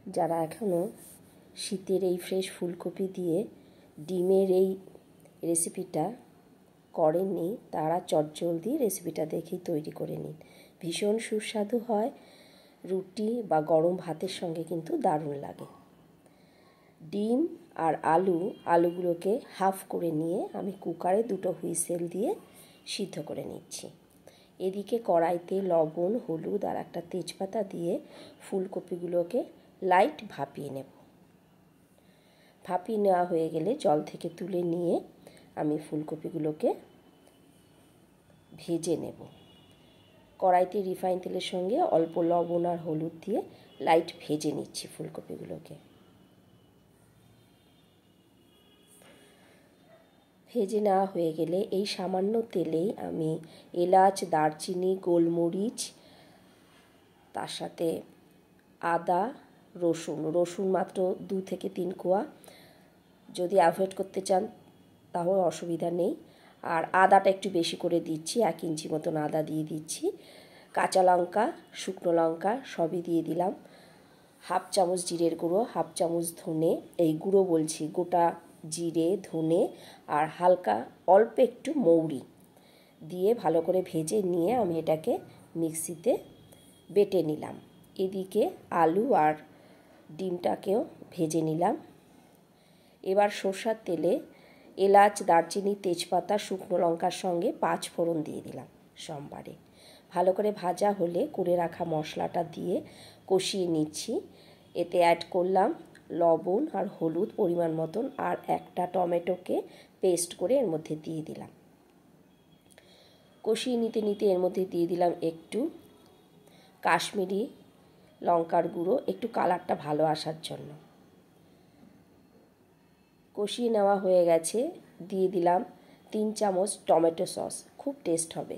যারা এখনও শীতের এই ফ্রেশ ফুলকপি দিয়ে ডিমের এই রেসিপিটা করেননি তারা চটজলদি রেসিপিটা দেখেই তৈরি করে নিন। ভীষণ সুস্বাদু হয়, রুটি বা গরম ভাতের সঙ্গে কিন্তু দারুণ লাগে। ডিম আর আলুগুলোকে হাফ করে নিয়ে আমি কুকারে 2টো হুইসেল দিয়ে সিদ্ধ করে নিচ্ছি। এদিকে কড়াইতে লবণ, হলুদ আর একটা তেজপাতা দিয়ে ফুলকপিগুলোকে লাইট ভাপিয়ে নেব। ভাপিয়ে নেওয়া হয়ে গেলে জল থেকে তুলে নিয়ে আমি ফুলকপিগুলোকে ভেজে নেব। কড়াইতে রিফাইন তেলের সঙ্গে অল্প লবণ আর হলুদ দিয়ে লাইট ভেজে নিচ্ছি ফুলকপিগুলোকে। ভেজে নেওয়া হয়ে গেলে এই সামান্য তেলেই আমি এলাচ, দারচিনি, গোলমরিচ, তার সাথে আদা, রসুন মাত্র 2 থেকে 3 কোয়া। যদি অ্যাভয়েড করতে চান তাহলে অসুবিধা নেই। আর আদাটা একটু বেশি করে দিচ্ছি, 1 ইঞ্চি মতন আদা দিয়ে দিচ্ছি। কাঁচা লঙ্কা, শুকনো লঙ্কা সবই দিয়ে দিলাম। হাফ চামচ জিরের গুঁড়ো, হাফ চামচ ধনে, এই গুঁড়ো বলছি গোটা জিরে, ধনে আর হালকা অল্প একটু মৌরি দিয়ে ভালো করে ভেজে নিয়ে আমি এটাকে মিক্সিতে বেটে নিলাম। এদিকে আলু আর ডিমটাকেও ভেজে নিলাম। এবার সরষের তেলে এলাচ, দারচিনি, তেজপাতা, শুকনো লঙ্কার সঙ্গে 5 ফোড়ন দিয়ে দিলাম সোমবারে। ভালো করে ভাজা হলে করে রাখা মশলাটা দিয়ে কষিয়ে নিচ্ছি। এতে অ্যাড করলাম লবণ আর হলুদ পরিমাণ মতন আর একটা টমেটোকে পেস্ট করে এর মধ্যে দিয়ে দিলাম। কষিয়ে নিতে নিতে এর মধ্যে দিয়ে দিলাম একটু কাশ্মীরি লঙ্কার গুঁড়ো, একটু কালারটা ভালো আসার জন্য। কষিয়ে নেওয়া হয়ে গেছে, দিয়ে দিলাম 3 চামচ টমেটো সস। খুব টেস্ট হবে।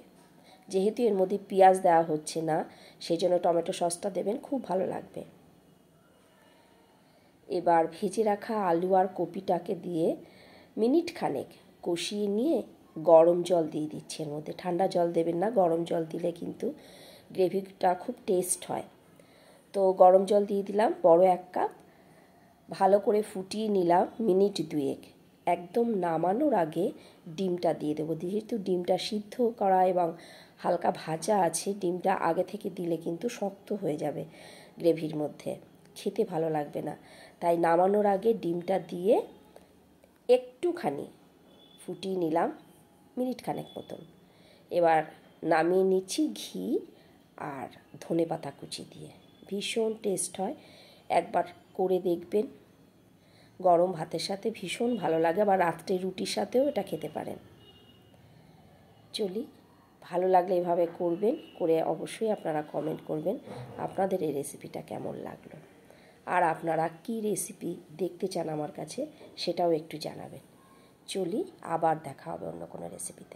যেহেতু এর মধ্যে পেঁয়াজ দেওয়া হচ্ছে না, সেই জন্য টমেটো সসটা দেবেন, খুব ভালো লাগবে। এবার ভেজে রাখা আলু আর কপিটাকে দিয়ে মিনিট খানেক কষিয়ে নিয়ে গরম জল দিয়ে দিচ্ছি এর মধ্যে। ঠান্ডা জল দেবেন না, গরম জল দিলে কিন্তু গ্রেভিটা খুব টেস্ট হয়। তো গরম জল দিয়ে দিলাম বড় 1 কাপ। ভালো করে ফুটিয়ে নিলাম মিনিট 2। একদম নামানোর আগে ডিমটা দিয়ে দেবো। যেহেতু ডিমটা সিদ্ধ করা এবং হালকা ভাজা আছে, ডিমটা আগে থেকে দিলে কিন্তু শক্ত হয়ে যাবে গ্রেভির মধ্যে, খেতে ভালো লাগবে না। তাই নামানোর আগে ডিমটা দিয়ে একটুখানি ফুটিয়ে নিলাম মিনিট খানেক মতন। এবার নামিয়ে নিচ্ছি ঘি আর ধনেপাতা কুচি দিয়ে। ভীষণ টেস্ট হয়, একবার করে দেখবেন। গরম ভাতের সাথে ভীষণ ভালো লাগে, আবার রাত্রে রুটির সাথেও এটা খেতে পারেন। চলি, ভালো লাগলে এভাবে করবেন, করে অবশ্যই আপনারা কমেন্ট করবেন আপনাদের এই রেসিপিটা কেমন লাগলো। আর আপনারা কী রেসিপি দেখতে চান আমার কাছে সেটাও একটু জানাবেন। চলি, আবার দেখা হবে অন্য কোনো রেসিপিতে।